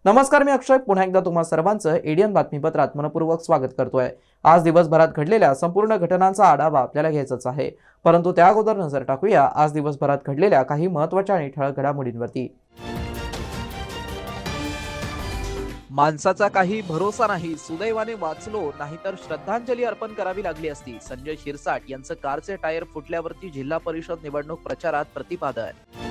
नमस्कार, मी अक्षय पुन्हा एकदा तुम्हा सर्वांचं एडीएन बातमीपत्रात मनपूर्वक स्वागत करतोय। आज दिवसभरात घडलेल्या संपूर्ण घटनांचा आढावा आपल्याला घ्यायचाच आहे, परंतु त्या अगोदर नजर टाकूया आज दिवसभरात घडलेल्या काही महत्त्वाच्या आणि ठळक घडामोडींवरती। माणसाचा काही भरोसा नाही, सुदैवाने वाचलो, नाहीतर श्रद्धांजली अर्पण करावी लागली असती। संजय शिरसाट यांचं कारचे टायर फुटल्यावरती जिल्हा परिषद निवडणूक प्रचारात प्रतिपादन।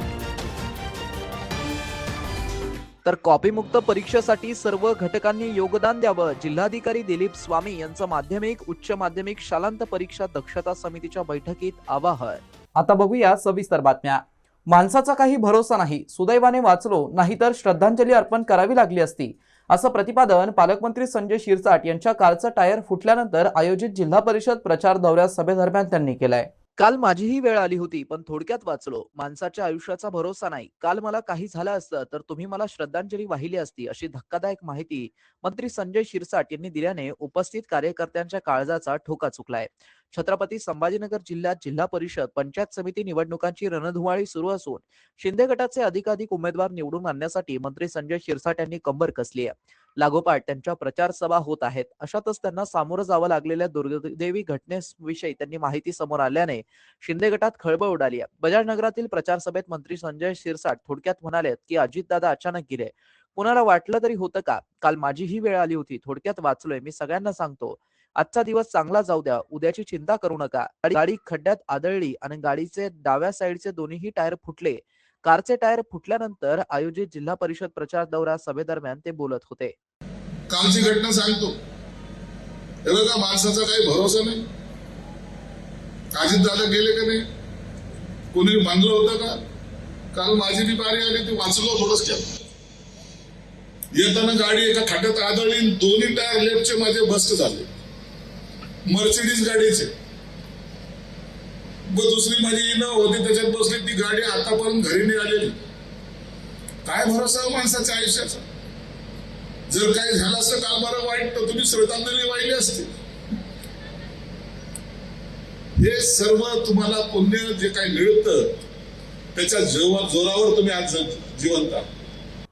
तर कॉपीमुक्त परीक्षेसाठी सर्व घटकांनी योगदान द्यावं, जिल्हाधिकारी दिलीप स्वामी यांचं माध्यमिक उच्च माध्यमिक शालांत परीक्षा दक्षता समितीच्या बैठकीत आवाहन। आता बघूया सविस्तर बातम्या। माणसाचा काही भरोसा नाही, सुदैवाने वाचलो, नाहीतर श्रद्धांजली अर्पण करावी लागली असती, असं प्रतिपादन पालकमंत्री संजय शिरसाट यांच्या कारचं टायर फुटल्यानंतर आयोजित जिल्हा परिषद प्रचार दौऱ्यात सभेदरम्यान त्यांनी केलंय। काल माझीही वेळ आली होती, पण थोडक्यात वाचलो। माणसाच्या आयुष्याचा भरोसा नाही, काल मला काही झालं असतं तर तुम्ही मला श्रद्धांजली वाहिली असती, अशी धक्कादायक माहिती मंत्री संजय शिरसाट यांनी दिल्याने उपस्थित कार्यकर्त्यांच्या काळजाचा ठोका चुकलाय। छत्रपती संभाजीनगर जिल्ह्यात जिल्हा परिषद पंचायत समिती निवडणुकांची रणधुमाळी सुरू असून शिंदे गटाचे अधिकाधिक उमेदवार निवडून आणण्यासाठी मंत्री संजय शिरसाट यांनी कंबर कसली आहे। लागोपाठ त्यांच्या प्रचार सभा होत आहेत, अशातच त्यांना सामोरं जावं लागलेल्या दुर्दैवी घटनेविषयी त्यांनी माहिती समोर आल्याने शिंदे गटात खळबळ उडाली आहे। बजाजनगरातील प्रचार सभेत मंत्री संजय शिरसाट थोडक्यात म्हणाले की अजितदादा अचानक गेले, कुणाला वाटलं तरी होतं का? काल माझीही वेळ आली होती, थोडक्यात वाचलोय, मी सगळ्यांना सांगतो, आजचा दिवस चांगला जाऊ द्या, उद्याची चिंता करू नका। गाडी खड्ड्यात आदळली आणि गाडीचे डाव्या साईडचे दोन्ही टायर फुटले। कारचे टायर फुटल्यानंतर आयोजित जिल्हा परिषद प्रचार दौरा सभेदरम्यान ते बोलत होते। कालची घटना सांगतो, हे बघा, माणसाचा काही भरोसा नाही। अजितदादा गेले का नाही, कोणी मानलं होतं का? काल माझी बी बारी आली, ती वाचलो थोडंच केलं। येताना गाडी एका खड्ड्यात आदळली, दोन्ही टायर लेफ्टचे माझे बस्ट झाले, मर्सिडीज गाडीचे। दुसरी माझी इनोवा होती, त्याच्यात बसली, ती गाडी आतापर्यंत घरी नाही आलेली। काय भरोसा माणसाच्या आयुष्याचा? जर काही झालं असतं काल बरं वाईट, तर तुम्ही श्रद्धांजली वाहिली असती। हे सर्व तुम्हाला पुण्य जे काही मिळतं त्याच्या जोरावर तुम्ही आज जिवंत आहात।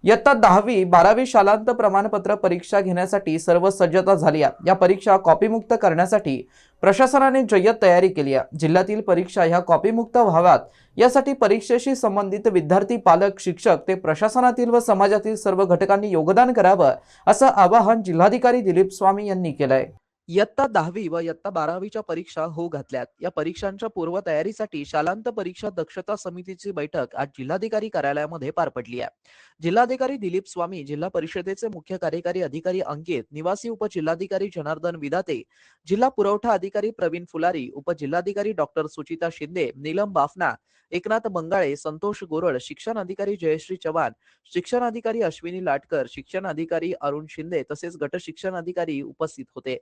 इयत्ता 10वी 12वी शालांत प्रमाणपत्र परीक्षा घेण्यासाठी सर्व सज्जता झाली आहे। या परीक्षा कॉपीमुक्त करण्यासाठी प्रशासनाने जय्यत तयारी केली आहे। जिल्ह्यातील परीक्षा ह्या कॉपीमुक्त व्हाव्यात यासाठी परीक्षेशी संबंधित विद्यार्थी, पालक, शिक्षक ते प्रशासनातील व समाजातील सर्व घटकांनी योगदान करावं, असं आवाहन जिल्हाधिकारी दिलीप स्वामी यांनी केलंय। इयत्ता 10वी व इयत्ता 12वीच्या परीक्षा होऊ घातल्यात। या परीक्षांच्या पूर्वतयारीसाठी शालांत परीक्षा दक्षता समितीची बैठक आज जिल्हाधिकारी कार्यालयामध्ये पार पडली आहे। जिल्हाधिकारी दिलीप स्वामी, जिल्हा परिषदेचे मुख्य कार्यकारी अधिकारी अंकित, निवासी उपजिल्हाधिकारी जनार्दन विदाते, जिल्हा पुरवठा अधिकारी प्रवीण फुलारी, उपजिल्हाधिकारी डॉक्टर सुचिता शिंदे, नीलम बाफना, एकनाथ मंगाळे, संतोष गोरळ, शिक्षण अधिकारी जयश्री चव्हाण, शिक्षण अधिकारी अश्विनी लाटकर, शिक्षण अधिकारी अरुण शिंदे तसेच गट शिक्षण अधिकारी उपस्थित होते।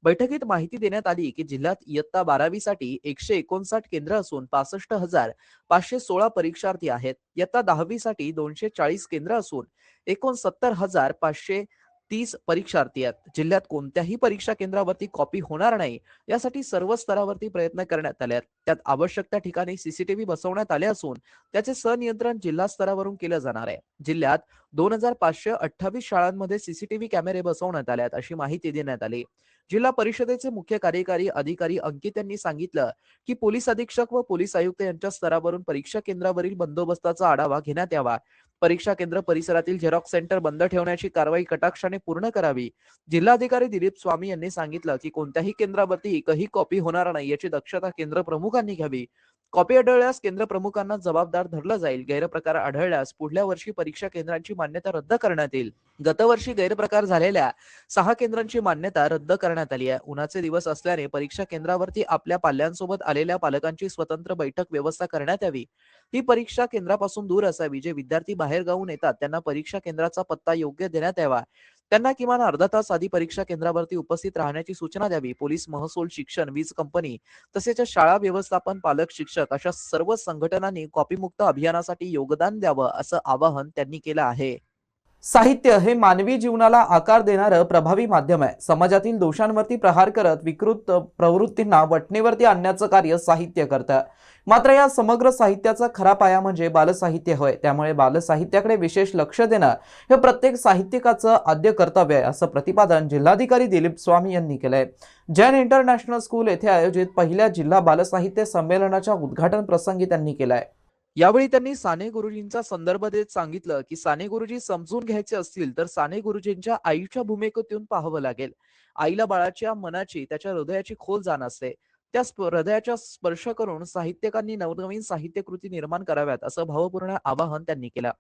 बैठकीत माहिती देण्यात आली की जिल्ह्यात इयत्ता 12वी साठी 159 केंद्र असून 65,516 परीक्षार्थी आहेत। इयत्ता 10वी साठी 240 केंद्र असून 69,530 परीक्षार्थी आहेत। जिल्ह्यात कोणत्याही परीक्षा केंद्रावरती कॉपी होणार नाही यासाठी सर्व स्तरावरती प्रयत्न करण्यात आले आहेत। त्यात आवश्यक त्या ठिकाणी सीसीटीव्ही बसवण्यात आले असून त्याचे संनियंत्रण जिल्हा स्तरावरून केलं जाणार आहे। जिल्ह्यात 2,528 शाळांमध्ये सीसीटीव्ही कॅमेरे बसवण्यात आले आहेत, अशी माहिती देण्यात आली। जिल्हा परिषदेचे मुख्य कार्यकारी अधिकारी अंकित यांनी सांगितलं की पोलीस अधीक्षक व पोलीस आयुक्त यांच्या स्तरावरून परीक्षा केंद्रावरील बंदोबस्ताचा आढावा घेण्यात यावा। परीक्षा केंद्र परिसरातील झेरॉक्स सेंटर बंद ठेवण्याची कारवाई कटाक्षाने पूर्ण करावी। जिल्हाधिकारी दिलीप स्वामी यांनी सांगितलं की कोणत्याही केंद्रावरती एकही कॉपी होणार नाही याची दक्षता केंद्र प्रमुखांनी घ्यावी। कॉपी आढळल्यास केंद्र प्रमुखांना जबाबदार धरलं जाईल। गैरप्रकार आढळल्यास पुढल्या वर्षी परीक्षा केंद्रांची मान्यता रद्द करण्यात येईल। गतवर्षी गैरप्रकार झालेल्या 6 केंद्रांची मान्यता रद्द करण्यात आली आहे। उन्हाचे दिवस असल्याने परीक्षा केंद्रावरती आपल्या पाल्यांसोबत आलेल्या पालकांची स्वतंत्र बैठक व्यवस्था करण्यात यावी। ही परीक्षा केंद्रापासून दूर असावी। जे विद्यार्थी बाहेर गावून येतात त्यांना परीक्षा केंद्राचा पत्ता योग्य देण्यात यावा। त्यांना किमान अर्धा तास आधी परीक्षा केंद्रावरती उपस्थित राहण्याची सूचना द्यावी. पोलीस, महसूल, शिक्षण, वीज कंपनी तसेच शाळा व्यवस्थापन, पालक, शिक्षक अशा सर्व संघटनांनी कॉपीमुक्त अभियानासाठी योगदान द्यावं असं आवाहन त्यांनी केलं आहे. साहित्य हे मानवी जीवनाला आकार देणारं प्रभावी माध्यम आहे. समाजातील दोषांवरती प्रहार करत विकृत प्रवृत्तींना वटणीवरती आणण्याचं कार्य साहित्य करतं. मात्र या समग्र साहित्याचा खरा पाया म्हणजे बालसाहित्य होय. त्यामुळे बालसाहित्याकडे विशेष लक्ष देणं हे प्रत्येक साहित्यिकाचं आद्य कर्तव्य आहे, असं प्रतिपादन जिल्हाधिकारी दिलीप स्वामी यांनी केलंय. जैन इंटरनॅशनल स्कूल येथे आयोजित पहिल्या जिल्हा बालसाहित्य संमेलनाच्या उद्घाटन प्रसंगी त्यांनी केलाय. यावेळी त्यांनी साने गुरुजींचा संदर्भ देत सांगितलं की साने गुरुजी समजून घ्यायचे असतील तर साने गुरुजींच्या आईच्या भूमिकेतून पाहावं लागेल. आईला बाळाच्या मनाची, त्याच्या हृदयाची खोल जाण असते. त्या हृदयाचा स्पर्श करून साहित्यिकांनी नवनवीन साहित्यकृती निर्माण कराव्यात असं भावपूर्ण आवाहन त्यांनी केलं.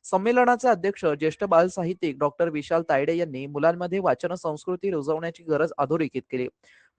संमेलनाचे अध्यक्ष ज्येष्ठ बाल साहित्यिक डॉक्टर विशाल तायडे यांनी मुलांमध्ये वाचन संस्कृती रुजवण्याची गरज अधोरेखित केली.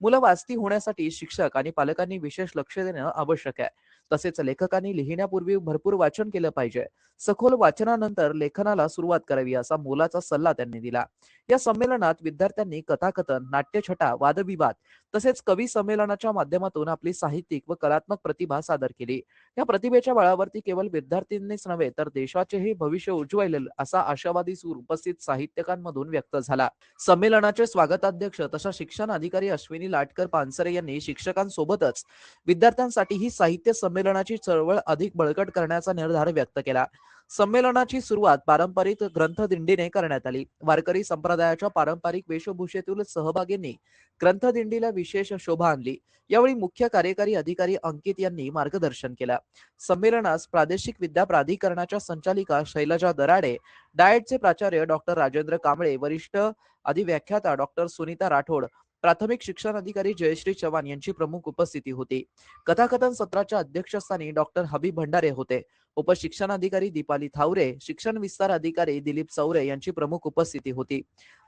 मुलं वाचती होण्यासाठी शिक्षक आणि पालकांनी विशेष लक्ष देणं आवश्यक आहे. तसेच लेखकांनी लिहिण्यापूर्वी भरपूर वाचन केलं पाहिजे. सखोल वाचनानंतर लेखनाला सुरुवात करावी असा मोलाचा सल्ला त्यांनी दिला. या संमेलनात विद्यार्थ्यांनी कथाकथन, नाट्यछटा, वादविवाद तसेच कवी संमेलनाच्या माध्यमातून आपली साहित्यिक व कलात्मक प्रतिभा सादर केली. या प्रतिभेच्या बळावरती केवळ विद्यार्थ्यांनीच नव्हे तर देशाचेही भविष्य उज्ज्वलेल असा आशावादी सूर उपस्थित साहित्यिकांमधून व्यक्त झाला. संमेलनाचे स्वागताध्यक्ष तथा शिक्षण अधिकारी अश्विनी लाटकर पानसरे यांनी शिक्षकांसोबतच विद्यार्थ्यांसाठीही साहित्य संमेलनाची चळवळ अधिक बळकट करण्याचा निर्धार व्यक्त केला. संमेलनाची सुरुवात पारंपरिक ग्रंथदिंडीने करण्यात आली. वारकरी संप्रदायाच्या पारंपरिक वेशभूषेतील सहभागींनी ग्रंथदिंडीला विशेष शोभा आणली. यावेळी मुख्य कार्यकारी अधिकारी अंकित यांनी मार्गदर्शन केलं. संमेलनास प्रादेशिक विद्या प्राधिकरणाच्या संचालिका शैलजा दराडे, डाएटचे प्राचार्य डॉक्टर राजेंद्र कांबळे, वरिष्ठ अधिव्याख्याता डॉक्टर सुनीता राठोड, प्राथमिक शिक्षण अधिकारी जयश्री चव्हाण यांची प्रमुख उपस्थिती होती. कथाकथन सत्राच्या अध्यक्षस्थानी डॉक्टर हबीब भंडारे होते. उपशिक्षणाधिकारी दीपाली थावरे, शिक्षण विस्तार अधिकारी दिलीप चौरे यांची प्रमुख उपस्थिती होती.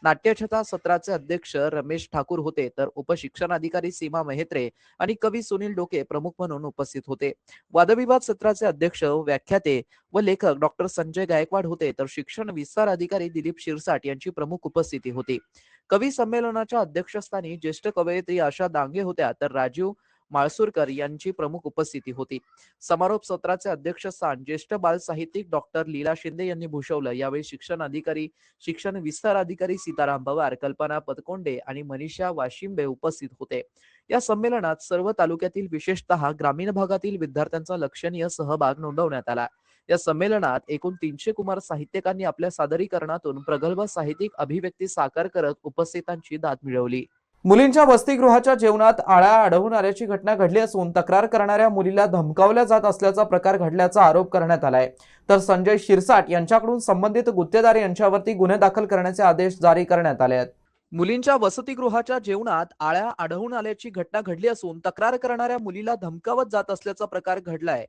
नाट्यछटा सत्राचे अध्यक्ष रमेश ठाकूर होते तर उपशिक्षणाधिकारी सीमा मेहत्रे आणि कवी सुनील डोके प्रमुख म्हणून उपस्थित होते. वादविवाद सत्राचे अध्यक्ष, व्याख्याते व लेखक डॉक्टर संजय गायकवाड होते तर शिक्षण विस्तार अधिकारी दिलीप शिरसाट यांची प्रमुख उपस्थिती होती. कवी संमेलनाच्या अध्यक्षस्थानी ज्येष्ठ कवयित्री आशा डांगे होत्या तर राजीव माळसुरकर यांची प्रमुख उपस्थिती होती. समारोप सत्राचे अध्यक्षस्थान ज्येष्ठ बाल साहित्यिक डॉक्टर लीला शिंदे यांनी भूषवलं. यावेळी शिक्षण अधिकारी, शिक्षण विस्तार अधिकारी सीताराम पवार, कल्पना पदकोंडे आणि मनीषा वाशिंबे उपस्थित होते. या संमेलनात सर्व तालुक्यातील विशेषतः ग्रामीण भागातील विद्यार्थ्यांचा लक्षणीय सहभाग नोंदवण्यात आला. या संमेलनात एकूण 300 कुमार साहित्यिकांनी आपल्या सादरीकरणातून प्रगल्भ साहित्यिक अभिव्यक्ती साकार करत उपस्थितांची दाद मिळवली. मुलींच्या वसतिगृहाच्या जेवणात आळ्या आढळून आल्याची घटना घडली असून तक्रार करणाऱ्या मुलीला धमकावल्या जात असल्याचा प्रकार घडल्याचा आरोप करण्यात आलाय. तर संजय शिरसाट यांच्याकडून संबंधित गुत्तेदार यांच्यावरती गुन्हे दाखल करण्याचे आदेश जारी करण्यात आले आहेत. मुलींच्या वसतिगृहाच्या जेवणात आळ्या आढळून आल्याची घटना घडली असून तक्रार करणाऱ्या मुलीला धमकावत जात असल्याचा प्रकार घडलाय,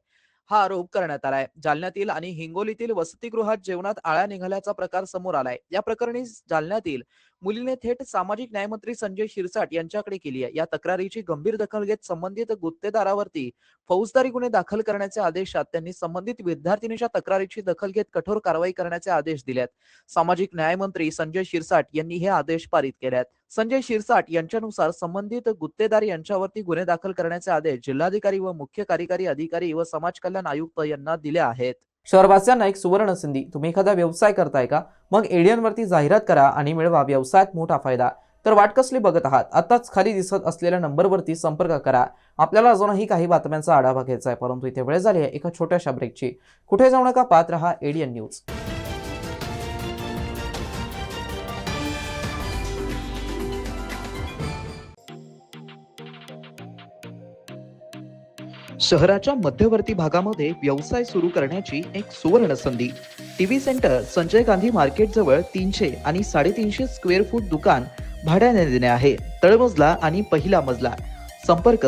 हा आरोप करण्यात आलाय. जालन्यातील आणि हिंगोलीतील वसतिगृहात जेवणात आळ्या निघाल्याचा प्रकार समोर आलाय. या प्रकरणी जालन्यातील मुलीने थेट सामाजिक न्यायमंत्री संजय शिरसाट यांच्याकडे केली आहे. या तक्रारीची गंभीर दखल घेत संबंधित गुत्तेदारावरती फौजदारी गुन्हे दाखल करण्याचे आदेशात त्यांनी संबंधित विद्यार्थिनीच्या तक्रारीची दखल घेत कठोर कारवाई करण्याचे आदेश दिलेत. सामाजिक न्यायमंत्री संजय शिरसाट यांनी हे आदेश पारित केले आहेत. संजय शिरसाट यांच्यानुसार संबंधित गुत्तेदार यांच्यावरती गुन्हे दाखल करण्याचे आदेश जिल्हाधिकारी व मुख्य कार्यकारी अधिकारी व समाज कल्याण आयुक्त यांना दिले आहेत. शहरवासियांना एक सुवर्ण संधी. तुम्ही एखादा व्यवसाय करताय का? मग एडियन वरती जाहिरात करा आणि मिळवा व्यवसायात मोठा फायदा. तर वाट कसली बघत आहात? आताच खाली दिसत असलेल्या नंबरवरती संपर्क करा. आपल्याला अजूनही काही बातम्यांचा आढावा घ्यायचा आहे, परंतु इथे वेळ झाली आहे एका छोट्याशा ब्रेकची. कुठे जाऊ नका, पाहत रहा एडियन न्यूज. शहराच्या मध्यवर्ती भागामध्ये व्यवसाय सुरू करण्याची एक सुवर्ण संधी. TV centre Sanjay Gandhi market जवळ 300 आणि 350 स्क्वेअर फूट दुकान भाड्याने देणे आहे. तळमजला आणि पहिला मजला. संपर्क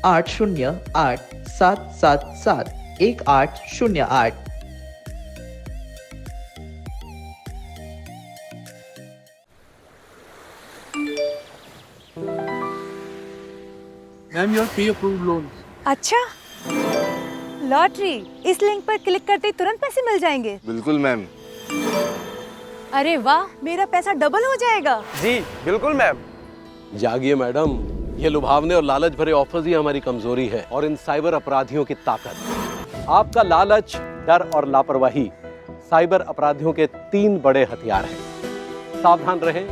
8087771808. Ma'am your pre approved loan. अच्छा, लॉटरी इस लिंक पर क्लिक करते ही तुरंत पैसे मिल जाएंगे. बिल्कुल मैम. अरे वाह, मेरा पैसा डबल हो जाएगा। जी बिल्कुल मैम। जागिए मैडम, ये लुभावने और लालच भरे ऑफर्स ही हमारी कमजोरी है और इन साइबर अपराधियों की ताकत। आपका लालच, डर और लापरवाही साइबर अपराधियों के 3 बड़े हथियार हैं। सावधान रहें,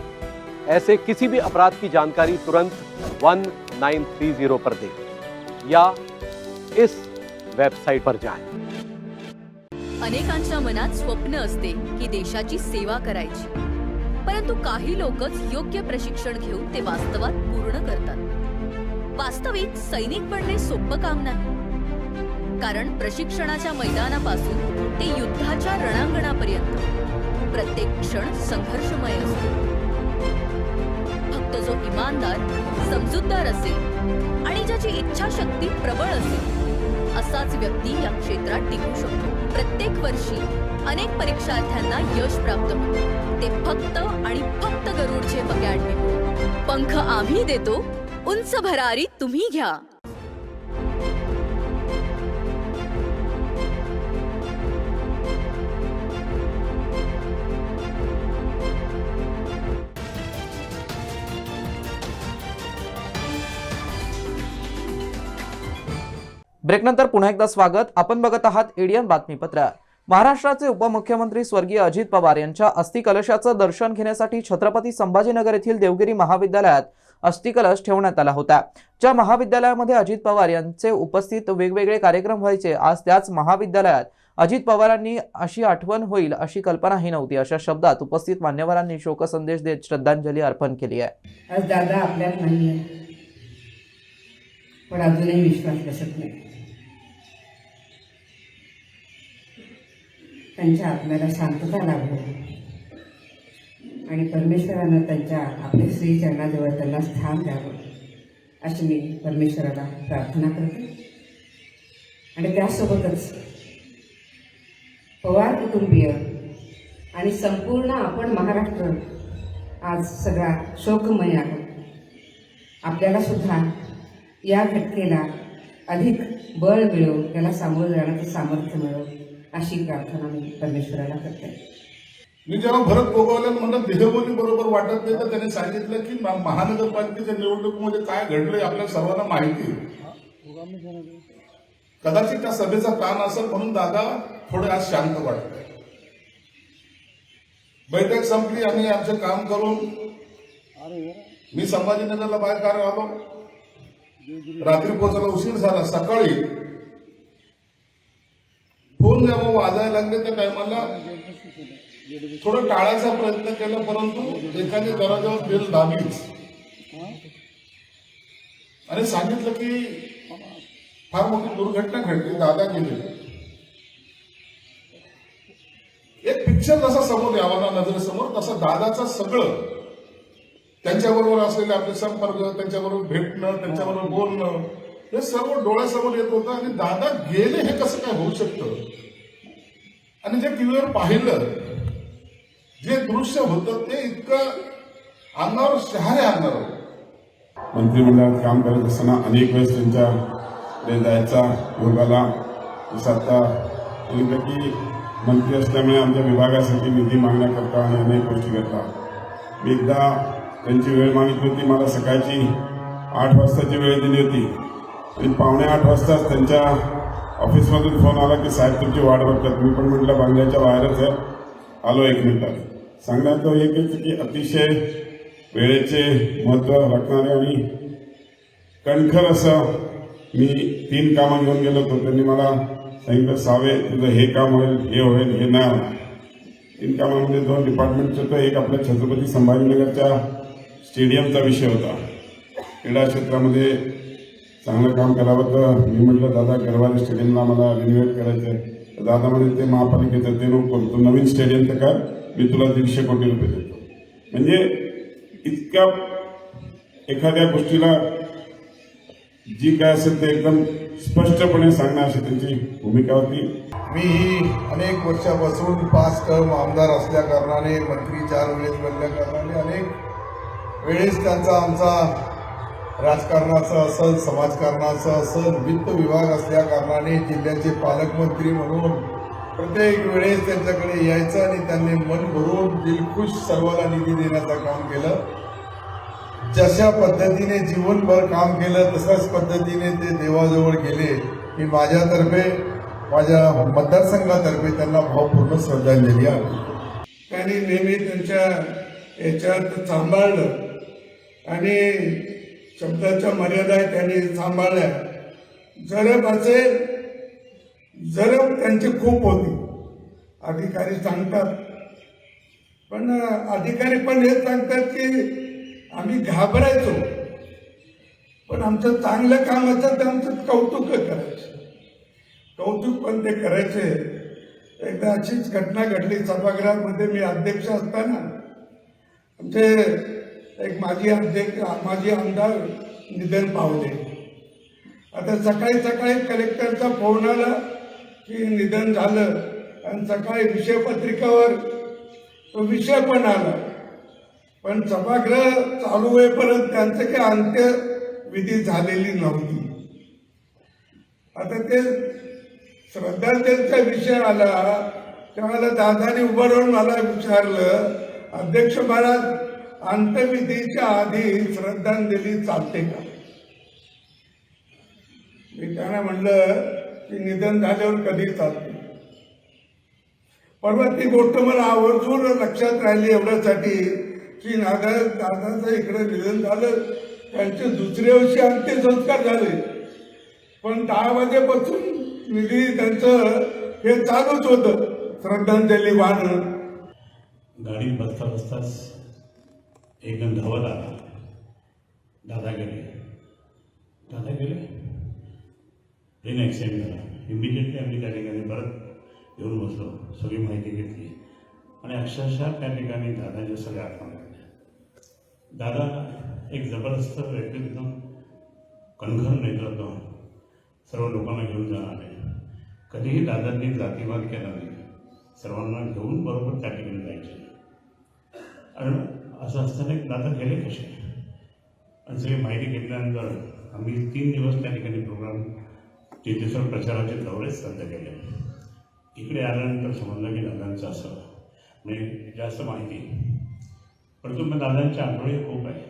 ऐसे किसी भी अपराध की जानकारी तुरंत 1930 पर दें या इस वेबसाइट पर जाएं। अनेकांच्या मनात स्वप्न असते की देशाची सेवा करायची, परंतु काही लोकच योग्य प्रशिक्षण घेऊन ते वास्तवात पूर्ण करतात। वास्तविक सैनिक बनणे सोपं काम नाही, कारण प्रशिक्षणाच्या मैदानापासून ते युद्धाच्या रणांगणापर्यंत प्रत्येक क्षण संघर्षमय असतो। फक्त जो इमानदार, समजूतदार असेल आणि ज्याची इच्छाशक्ती प्रबळ असेल असाच व्यक्ती या क्षेत्रात टिकू शकतो। प्रत्येक वर्षी अनेक परीक्षार्थ्यांना यश प्राप्त होते, ते फक्त आणि फक्त गरुडचे अकॅडमी। पंख आम्ही देतो, उंच भरारी तुम्ही घ्या। ब्रेकनंतर पुन्हा एकदा स्वागत। आपण बघत आहात एडीएन बातमीपत्र। महाराष्ट्राचे उपमुख्यमंत्री स्वर्गीय अजित पवार यांच्या अस्थिकलशाचं दर्शन घेण्यासाठी छत्रपती संभाजीनगर येथील देवगिरी महाविद्यालयात अस्थिकलश ठेवण्यात आला होता। ज्या महाविद्यालयामध्ये अजित पवार यांचे उपस्थित वेगवेगळे कार्यक्रम व्हायचे, आज त्याच महाविद्यालयात अजित पवारांनी अशी आठवण होईल अशी कल्पनाही नव्हती, अशा शब्दात उपस्थित मान्यवरांनी शोकसंदेश देत श्रद्धांजली अर्पण केली आहे। आज दादा आपल्यात नाहीये, पण अजूनही विश्वास बसत नाही। त्यांच्या आत्म्याला शांतता लाभो आणि परमेश्वरानं त्यांच्या आपल्या श्री चरणाजवळ त्यांना स्थान द्यावं अशी मी परमेश्वराला प्रार्थना करते। आणि त्यासोबतच पवार कुटुंबीय आणि संपूर्ण आपण महाराष्ट्र आज सगळा शोकमय आहोत। आपल्याला सुद्धा या घटनेला अधिक बळ मिळो, त्याला सामोरं जाण्याचं सामर्थ्य मिळो अशी प्रार्थना मी परमेश्वराला करते। मी जेव्हा भरत गोगावले म्हणलं देहबोली बरोबर वाटत नाही, तर त्यांनी सांगितलं की महानगरपालिकेच्या निवडणुकीमध्ये काय घडलंय आपल्या सर्वांना माहिती आहे। कदाचित त्या सभेचा ताण असेल म्हणून दादा थोडे आज शांत वाटतंय। बैठक संपली, आम्ही आमचे काम करून मी संभाजीनगरला बाहेर आलो। रात्री पोहोचायला उशीर झाला। सकाळी फोन जेव्हा वाजायला लागले त्या टायमाला थोडं टाळायचा प्रयत्न केला, परंतु एकाने दरवाजावर बेल दाबलीच आणि सांगितलं की फार मोठी दुर्घटना घडली, दादा गेले। एक पिक्चर जसा समोर यावा ना नजरेसमोर, तसं दादाचं सगळं त्यांच्याबरोबर असलेले आपले संपर्क, त्यांच्याबरोबर भेटणं, त्यांच्याबरोबर बोलणं, हे सर्व डोळ्यासमोर येत होतं। आणि दादा गेले हे कसं काय होऊ शकतं, आणि जे टीव्हीवर पाहिलं जे दृश्य होतं ते इतकं अंगावर शहारे अंगावर। मंत्रिमंडळात काम करत असताना अनेक वेळेस त्यांच्याकडे जायचा योगाला। जसं आता सांगितलं की मंत्री असल्यामुळे आमच्या विभागासाठी निधी मागण्याकरता आणि अनेक गोष्टी करता। मी एकदा त्यांची वेळ मागितली होती, मला सकाळची 8 वाजताची वेळ दिली होती आणि 7:45 वाजताच त्यांच्या ऑफिसमधून फोन आला की साहेब तुमची वाट बघतात। मी पण म्हटलं बांगल्याच्या बाहेरच आहे, आलो 1 मिनिटात। सांगण्याचं एकच की अतिशय वेळेचे महत्त्व राखणारे आणि कणखर असं मी 3 कामं घेऊन गेलो होतो। त्यांनी मला सांगितलं सावे तुझं हे काम होईल, हे होईल, हे नाही होणार। 3 कामामध्ये 2 डिपार्टमेंटचं होतं, एक आपल्या छत्रपती संभाजीनगरच्या स्टेडियमचा विषय होता। क्रीडा क्षेत्रामध्ये चांगलं काम करावं, तर मी म्हटलं दादा गरवारे स्टेडियमला मला रिनोव्हेट करायचं आहे। दादा म्हणजे ते महापालिकेचं ते नको करू, तू नवीन स्टेडियम तर कर, मी तुला 150 कोटी रुपये देतो। म्हणजे इतक्या एखाद्या गोष्टीला जी काय असेल ते एकदम स्पष्टपणे सांगणं अशी त्यांची भूमिका होती। मी ही अनेक वर्षापासून 5 टर्म आमदार असल्या कारणाने, मंत्री 4 वेळेस बनल्या कारणाने, अनेक वेळेस त्यांचा आमचा राजकारणाचं असेल, समाजकारणाचं असेल, वित्त विभाग असल्या कारणाने, जिल्ह्याचे पालकमंत्री म्हणून प्रत्येक वेळेस त्यांच्याकडे यायचं आणि त्यांनी मन भरून दिलखुश सर्वाला निधी देण्याचं काम केलं. जशा पद्धतीने जीवनभर काम केलं तशाच पद्धतीने ते देवाजवळ गेले. मी माझ्यातर्फे, माझ्या मतदारसंघातर्फे त्यांना भावपूर्ण श्रद्धांजली आहे. त्यांनी नेहमी त्यांच्या याच्यात सांभाळलं आणि शब्दाच्या मर्यादा त्यांनी सांभाळल्या. जरब असेल, जरब त्यांची खूप होती. अधिकारी सांगतात, पण अधिकारी पण हे सांगतात की आम्ही घाबरायचो, पण आमचं चांगलं काम असतं तर आमचं कौतुक करायचं. कौतुक पण ते करायचे. एकदा अशीच घटना घडली सभागृहामध्ये. मी अध्यक्ष असताना आमचे एक माजी आमदार निधन पावले. आता सकाळी सकाळी कलेक्टरचा फोन आला की निधन झालं आणि सकाळी विषयपत्रिकावर तो विषय पण आला. पण सभागृह चालू होईपर्यंत त्यांचं काही अंत्यविधी झालेली नव्हती. आता ते श्रद्धांजलीचा विषय आला त्यावेळेला दादाने उभं राहून मला विचारलं, अध्यक्ष महाराज, अंत्यविधीच्या आधी श्रद्धांजली चालते का? मी त्यांना म्हणलं की निधन झाल्यावर कधी चालते. परवा ती गोष्ट मला आवर्जून लक्षात राहिली एवढ्यासाठी की दादाचं इकडे निधन झालं, त्यांचे दुसऱ्या दिवशी अंत्यसंस्कार झाले, पण 10 वाजेपासून निधी त्यांचं हे चालूच होतं, श्रद्धांजली वाहणं. गाडीत बसता बसताच एकदम धावत आला. दादा गेले ट्रेन ॲक्सिडेंट झाला. इमिडिएटली आम्ही त्या ठिकाणी परत येऊन बसलो, सगळी माहिती घेतली आणि अक्षरशः त्या ठिकाणी दादाच्या सगळ्या आठवण लागल्या. दादा एक जबरदस्त व्यक्तित्व, कणखर नेतृत्व, सर्व लोकांना घेऊन जाणारे. कधीही दादांनी जातीवाद केला नाही, सर्वांना घेऊन बरोबर त्या ठिकाणी जायचे. आणि असं असताना दादा गेले कसे आणि सगळी माहिती घेतल्यानंतर आम्ही 3 दिवस त्या ठिकाणी प्रोग्राम, 3 दिवसात प्रचाराचे दौरेच रद्द केले. इकडे आल्यानंतर समजलं की दादांचं असं म्हणजे जास्त माहिती, परंतु मग दादांच्या आठवणी खूप आहे.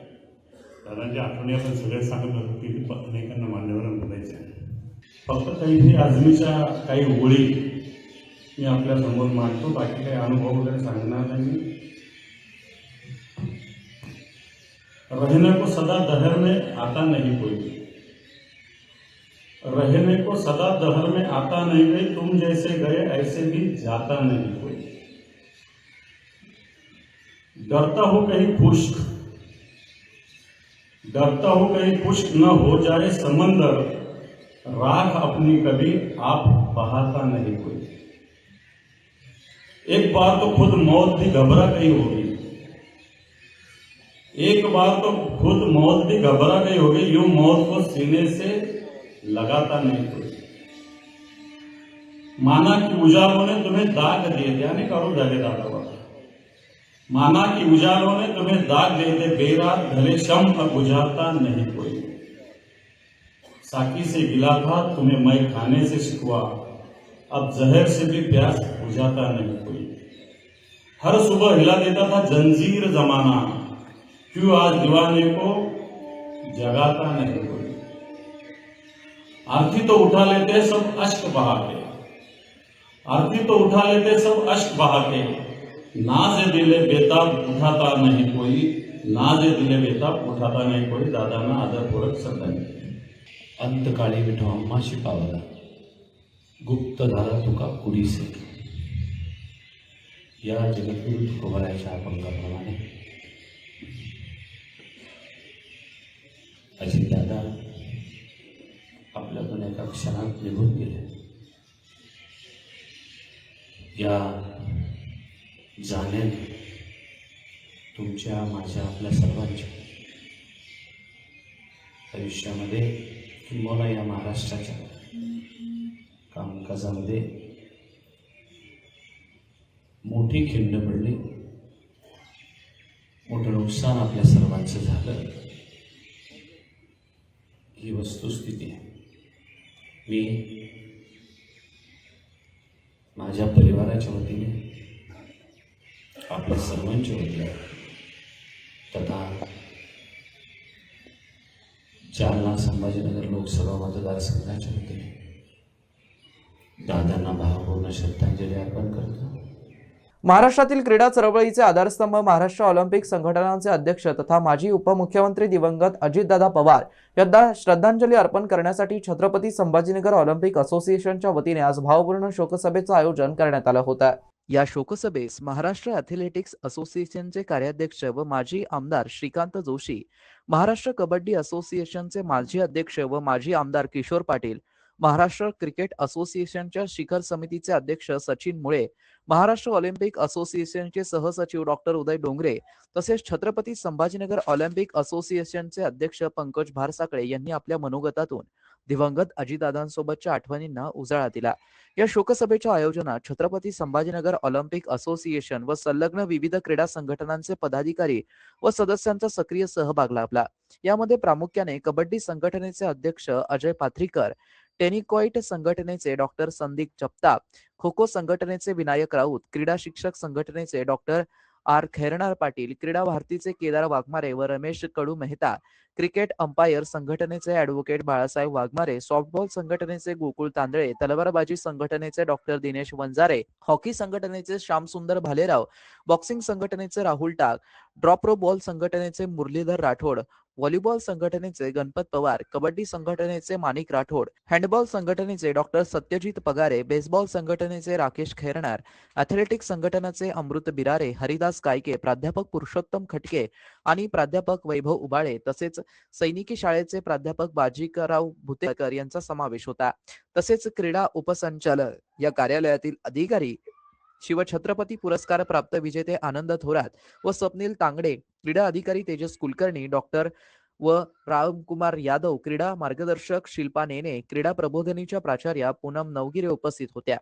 दादांच्या आठवणी आपण सगळे सांगत होतो की अनेकांना मान्यवरांना बोलायचं आहे. फक्त काही आजमीच्या काही ओळी मी आपल्यासमोर मांडतो, बाकी काही अनुभव वगैरे सांगणार नाही. रहने को सदा दहर में आता नहीं कोई, रहने को सदा दहर में आता नहीं कोई, तुम जैसे गए ऐसे भी जाता नहीं कोई. डरता हूं कहीं खुश्क न हो जाए समंदर, राख अपनी कभी आप बहाता नहीं कोई. एक बार तो खुद मौत भी घबरा गई होगी, यूं मौत को सीने से लगाता नहीं कोई. माना कि उजालों ने तुम्हें दाग दिए थे, यानी करो झाले दादावर. माना कि उजालों ने तुम्हें दाग दिए थे, बेरात घरे शम अब बुझाता नहीं कोई. साकी से गिला था तुम्हें मैं खाने से शिकवा, अब जहर से भी प्यास बुझाता नहीं कोई. हर सुबह हिला देता था जंजीर जमाना, क्यों आज दीवाने को जगाता नहीं कोई. आरती तो उठा लेते सब अश्क बहा के, नाज दिले बेताब उठाता नहीं कोई, दादांना आदरपूर्वक श्रद्धांजली. अंतकाळी विठो अम्माशी पावला, गुप्त झाला तुका कुडीसे. या जगद्गुरु तुकोबाराच्या अभंगाप्रमाणे अजितदादा आपल्याकडून एका क्षणात निघून गेले. या जाण्याने तुमच्या, माझ्या, आपल्या सर्वांच्या आयुष्यामध्ये किंबहुना या महाराष्ट्राच्या कामकाजामध्ये मोठी खिंड पडली, मोठं नुकसान आपल्या सर्वांचं झालं, ही वस्तुस्थिती आहे. मी माझ्या परिवाराच्या वतीने, आपल्या सर्वांच्या वतीने तथा जालना संभाजीनगर लोकसभा मतदारसंघाच्या वतीने दादांना भावपूर्ण श्रद्धांजली अर्पण करतो. महाराष्ट्रातील क्रीडा चळवळीचे आधारस्तंभ महाराष्ट्र ऑलिम्पिक संघटनाचे अध्यक्ष तथा माजी उपमुख्यमंत्री दिवंगत अजितदादा पवार यांना श्रद्धांजली अर्पण करण्यासाठी छत्रपती संभाजीनगर ऑलिम्पिक असोसिएशनच्या वतीने आज भावपूर्ण शोकसभेचं आयोजन करण्यात आलं होतं. या शोकसभेस महाराष्ट्र ॲथलेटिक्स असोसिएशनचे कार्याध्यक्ष व माजी आमदार श्रीकांत जोशी, महाराष्ट्र कबड्डी असोसिएशनचे माजी अध्यक्ष व माजी आमदार किशोर पाटील, महाराष्ट्र क्रिकेट असोसिएशनच्या शिखर समितीचे अध्यक्ष सचिन मुळे, महाराष्ट्र ऑलिम्पिक असोसिएशनचे सहसचिव डॉक्टर उदय डोंगरे तसेच छत्रपती संभाजीनगर ऑलिम्पिक असोसिएशनचे अध्यक्ष पंकज भारसाकळे यांनी आपल्या मनोगतातून दिवंगत अजितदादांसोबतच्या आठवणींना उजाळा दिला. या शोकसभेच्या आयोजनात छत्रपती संभाजीनगर ऑलिम्पिक असोसिएशन व संलग्न विविध क्रीडा संघटनांचे पदाधिकारी व सदस्यांचा सक्रिय सहभाग लाभला. यामध्ये प्रामुख्याने कबड्डी संघटनेचे अध्यक्ष अजय पाथरीकर, टेनिकॉइट संघटनेचे डॉक्टर संदीप जगताप, खो खो संघटनेचे विनायक राऊत, क्रीडा शिक्षक संघटनेचे डॉक्टर आर खैरनार पाटील, क्रीडा भारतीचे केदार वाघमारे व रमेश कडू मेहता, क्रिकेट अंपायर संघटनेचे ॲडव्होकेट बाळासाहेब वाघमारे, सॉफ्टबॉल संघटनेचे गोकुळ तांदळे, तलवारबाजी संघटनेचे डॉक्टर दिनेश वंजारे, हॉकी संघटनेचे श्यामसुंदर भालेराव, बॉक्सिंग संघटनेचे राहुल टाक, ड्रॉप रो बॉल संघटनेचे मुरलीधर राठोड, व्हॉलीबॉल संघटनेचे गणपत पवार, कबड्डी संघटनेचे माणिक राठोड, हँडबॉल संघटनेचे डॉक्टर सत्यजित पगारे, बेसबॉल संघटनेचे राकेश खैरनार, ॲथलेटिक्स संघटनेचे अमृत बिरारे, हरिदास कायके, प्राध्यापक पुरुषोत्तम खटके आणि प्राध्यापक वैभव उबाळे तसेच सैनिकी शाळेचे प्राध्यापक बाजीराव भुतेकर यांचा समावेश होता. तसेच क्रीडा उपसंचालक या कार्यालयातील अधिकारी, शिवछत्रपती पुरस्कार प्राप्त विजेते आनंद थोरात व स्वप्नील तांगडे, क्रीडा अधिकारी तेजस कुलकर्णी, डॉक्टर व रामकुमार यादव, क्रीडा मार्गदर्शक शिल्पा नेने, क्रीडा प्रबोधिनीच्या प्राचार्या पूनम नवगिरे उपस्थित होत्या.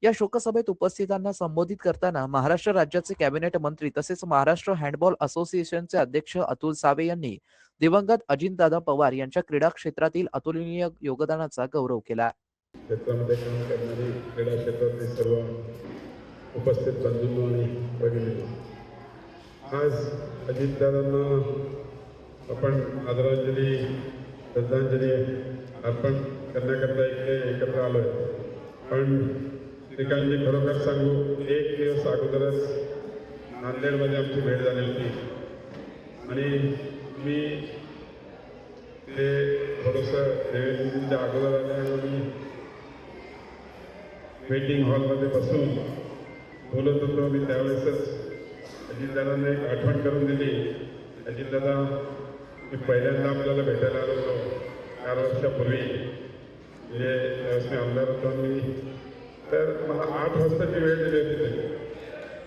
या शोकसभेत उपस्थितांना संबोधित करताना महाराष्ट्र राज्याचे कॅबिनेट मंत्री तसेच महाराष्ट्र हँडबॉल असोसिएशनचे अध्यक्ष अतुल सावे यांनी दिवंगत अजितदादा पवार यांच्या क्रीडा क्षेत्रातील अतुलनीय योगदानाचा गौरव केला. क्षेत्रामध्ये काम करणारी क्रीडा क्षेत्रातले सर्व उपस्थित बंधू आणि भगिनी, आज अजितदादांना आपण आदरांजली श्रद्धांजली अर्पण करण्याकरता एकत्र आलो आहे. पण श्रीकांतजी, खरोखर सांगू, एक दिवस अगोदरच नांदेडमध्ये आमची भेट झाली होती आणि मी ते थोडंसं देवेंद्रजींच्या अगोदर आल्यानं मी मीटिंग हॉलमध्ये बसून बोलत होतो. मी त्यावेळेसच अजितदादांना एक आठवण करून दिली. अजितदादा, मी पहिल्यांदा आपल्याला भेटायला आलो होतो 4 वर्षापूर्वी, म्हणजे त्यावेळेस मी आमदार होतो मी, तर मला 8 वाजताची वेळ दिली होती.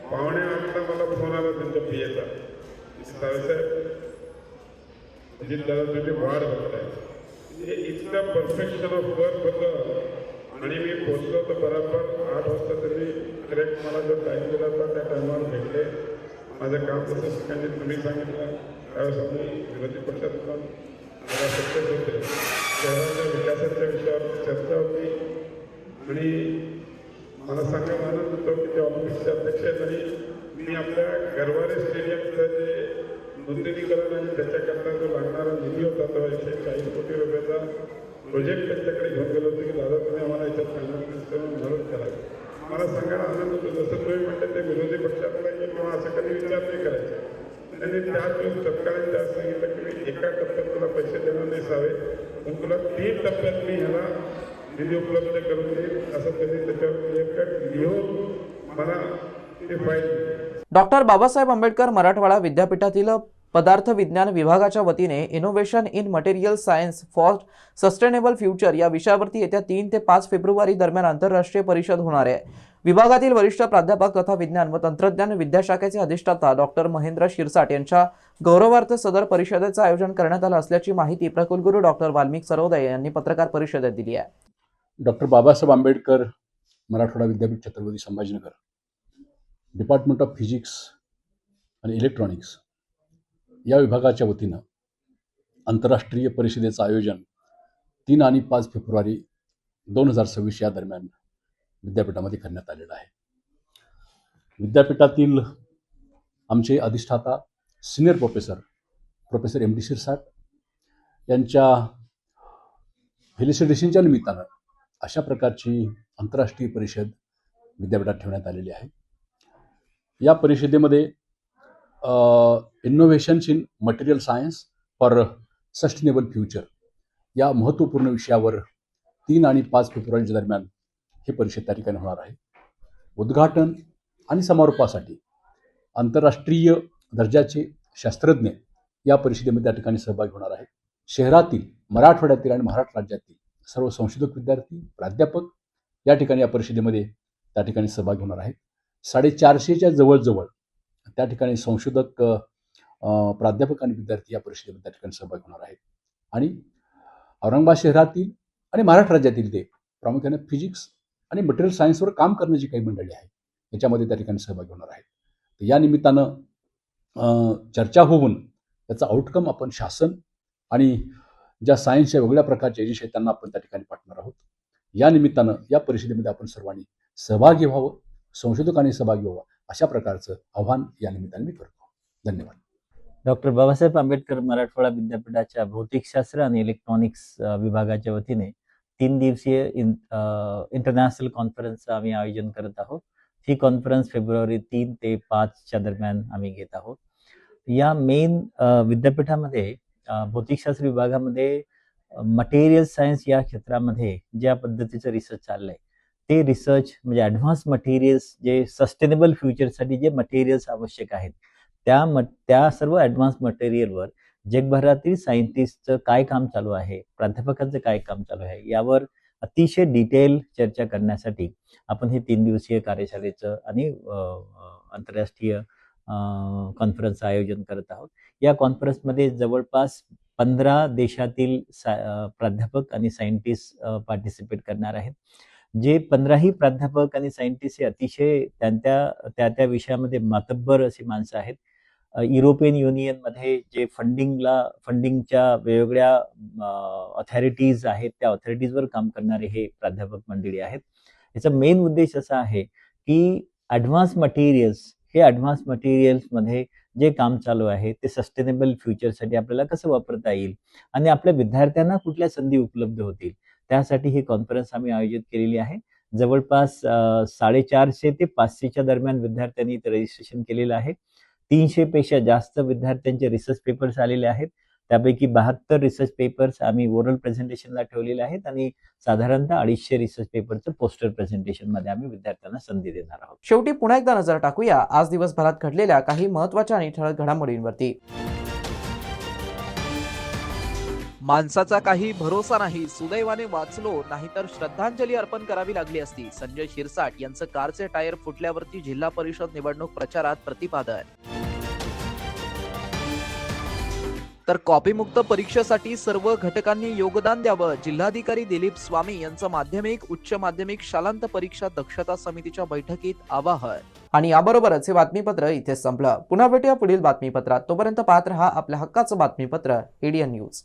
7:45 मला फोन आला त्यांच्या PAचा, साहेब अजितदादा तुझी वाढ बघत आहे. हे इतकं परफेक्शन ऑफ वर्क होतं आणि मी पोचलो तर बरोबर 8 वाजता त्यांनी करेक्ट मला जो टाईम दिला होता त्या टायमावर भेटले. माझं काम तसं शिकायचे तुम्ही सांगितलं. त्यावेळेस आम्ही विरोधी पक्षात होतो, मला सत्तेत होते. शहराच्या विकासाच्या विषयावर चर्चा होती आणि मला सांगायला आनंद होतो की ते ऑलिम्पिकचे अध्यक्ष आहेत आणि मी आपल्या गरवारे स्टेडियमचं जे नूतनीकरण आणि त्याच्याकरता जो लागणारा निधी होता तो 140 कोटी रुपयाचा प्रोजेक्ट त्यांच्याकडे घेऊन गेलो होतो की दादा तुम्ही आम्हाला याच्यात फायनान्स मदत करा. मला सांगायला आनंद होतो, जसं तुम्ही म्हणता ते विरोधी पक्षात पाहिजे किंवा असं कधी विचार नाही करायचा. त्यांनी 4 दिवस तत्काळांच्या असं सांगितलं की मी एका टप्प्यात तुला पैसे देणार नाही सावे, पण तुला 3 टप्प्यात मी ह्याला निधी उपलब्ध करून देईल, असं त्यांनी त्याच्यावर लिहून मला ते फाईल. डॉक्टर बाबासाहेब आंबेडकर मराठवाडा विद्यापीठातील पदार्थ विज्ञान विभागाच्या वतीने innovation in material science for sustainable future या विषयावरती येत्या 3 ते 5 फेब्रुवारी दरम्यान आंतरराष्ट्रीय परिषद होणार आहे. विभागातील वरिष्ठ प्राध्यापक तथा विज्ञान व तंत्रज्ञान विद्याशाखेचे अधिष्ठाता डॉक्टर महेंद्र शिरसाट यांच्या गौरवार्थ सदर परिषदेचं आयोजन करण्यात आलं असल्याची माहिती प्रकुलगुरू डॉक्टर वाल्मिक सरोदे यांनी पत्रकार परिषदेत दिली आहे. डॉक्टर बाबासाहेब आंबेडकर मराठवाडा विद्यापीठ Chhatrapati Sambhajinagar, department of physics आणि इलेक्ट्रॉनिक्स या विभागाच्या वतीनं आंतरराष्ट्रीय परिषदेचं आयोजन 3 आणि 5 फेब्रुवारी 2026 या दरम्यान विद्यापीठामध्ये करण्यात आलेला आहे. विद्यापीठातील आमचे अधिष्ठाता senior professor M D Shirsat यांच्या फेलिसिटेशनच्या निमित्तानं अशा प्रकारची आंतरराष्ट्रीय परिषद विद्यापीठात ठेवण्यात आलेली आहे. या परिषदेमध्ये innovations in material science for sustainable future या महत्त्वपूर्ण विषयावर 3 आणि 5 फेब्रुवारीच्या दरम्यान ही परिषद त्या ठिकाणी होणार आहे. उद्घाटन आणि समारोपासाठी आंतरराष्ट्रीय दर्जाचे शास्त्रज्ञ या परिषदेमध्ये त्या ठिकाणी सहभागी होणार आहेत. शहरातील, मराठवाड्यातील आणि महाराष्ट्र राज्यातील सर्व संशोधक विद्यार्थी, प्राध्यापक या ठिकाणी या परिषदेमध्ये त्या ठिकाणी सहभागी होणार आहेत. 450च्या जवळजवळ त्या ठिकाणी संशोधक, प्राध्यापक आणि विद्यार्थी या परिषदेमध्ये त्या ठिकाणी सहभागी होणार आहेत. आणि औरंगाबाद शहरातील आणि महाराष्ट्र राज्यातील ते प्रामुख्याने फिजिक्स आणि मटेरियल सायन्सवर काम करण्याची काही मंडळी आहे याच्यामध्ये त्या ठिकाणी सहभागी होणार आहेत. तर या निमित्तानं चर्चा होऊन त्याचा आउटकम आपण शासन आणि ज्या सायन्सच्या वेगळ्या प्रकारचे एजन्सी आहेत त्यांना आपण त्या ठिकाणी पाठवणार आहोत. या निमित्तानं या परिषदेमध्ये आपण सर्वांनी सहभागी व्हावं, संशोधकांनी सहभागी व्हावं अशा प्रकारचं आव्हान या निमित्ताने मी करतो. धन्यवाद. डॉक्टर बाबासाहेब आंबेडकर मराठवाडा विद्यापीठाच्या भौतिकशास्त्र आणि इलेक्ट्रॉनिक्स विभागाच्या वतीने 3 दिवसीय इंटरनॅशनल कॉन्फरन्सचं आम्ही आयोजन करत आहोत. ही कॉन्फरन्स फेब्रुवारी 3 ते 5च्या दरम्यान आम्ही घेत आहोत. या मेन विद्यापीठामध्ये भौतिकशास्त्र विभागामध्ये मटेरियल सायन्स या क्षेत्रामध्ये ज्या पद्धतीचं रिसर्च चाललंय ते रिसर्च म्हणजे ॲडव्हान्स मटेरियल्स जे सस्टेनेबल फ्युचरसाठी जे मटेरियल्स आवश्यक आहेत त्या सर्व ॲडव्हान्स मटेरियलवर जगभरातील सायंटिस्टचं काय काम चालू आहे, प्राध्यापकांचं काय काम चालू आहे यावर अतिशय डिटेल चर्चा करण्यासाठी आपण हे 3 दिवसीय कार्यशाळेचं आणि आंतरराष्ट्रीय कॉन्फरन्सचं आयोजन करत आहोत. या कॉन्फरन्समध्ये जवळपास 15 देशातील प्राध्यापक आणि सायंटिस्ट पार्टिसिपेट करणार आहेत. जे 15ही प्राध्यापक आणि सायंटिस्ट हे अतिशय त्या विषयामध्ये मातब्बर अशी माणसं आहेत. युरोपियन युनियनमध्ये जे फंडिंगच्या वेगवेगळ्या ऑथॉरिटीज आहेत त्या ऑथॉरिटीजवर काम करणारे हे प्राध्यापक मंडळी आहेत. याचा मेन उद्देश असा आहे की ॲडव्हान्स मटेरियल्समध्ये जे काम चालू आहे ते सस्टेनेबल फ्युचरसाठी आपल्याला कसं वापरता येईल आणि आपल्या विद्यार्थ्यांना कुठल्या संधी उपलब्ध होतील त्यासाठी ही कॉन्फरन्स आम्ही आयोजित केलेली आहे. जवळपास 450 ते 500च्या दरम्यान विद्यार्थ्यांनी इथे रजिस्ट्रेशन केलेलं आहे. 300 पेक्षा जास्त विद्यार्थ्यांचे रिसर्च पेपर्स आलेले आहेत. त्यापैकी 72 रिसर्च पेपर्स आम्ही ओरल प्रेझेंटेशनला ठेवलेले आहेत आणि साधारणतः 250 रिसर्च पेपरचं पोस्टर प्रेझेंटेशनमध्ये आम्ही विद्यार्थ्यांना संधी देणार आहोत. शेवटी पुन्हा एकदा नजर टाकूया आज दिवसभरात घडलेल्या काही महत्त्वाच्या आणि ठळक घडामोडींवरती. माणसाचा काही भरोसा नाही, सुदैवाने वाचलो नाहीतर श्रद्धांजली अर्पण करावी लागली असती. संजय शिरसाट यांचं कारचे टायर फुटल्यावरती जिल्हा परिषद निवडणूक प्रचारात प्रतिपादन. तर कॉपीमुक्त परीक्षेसाठी सर्व घटकांनी योगदान द्यावं, जिल्हाधिकारी दिलीप स्वामी यांचं माध्यमिक, उच्च माध्यमिक शालांत परीक्षा दक्षता समितीच्या बैठकीत आवाहन. आणि याबरोबरच हे बातमीपत्र इथे संपलं. पुन्हा भेटूया पुढील बातमीपत्रात. तोपर्यंत पाहत रहा आपल्या हक्काचं बातमीपत्र ADN न्यूज.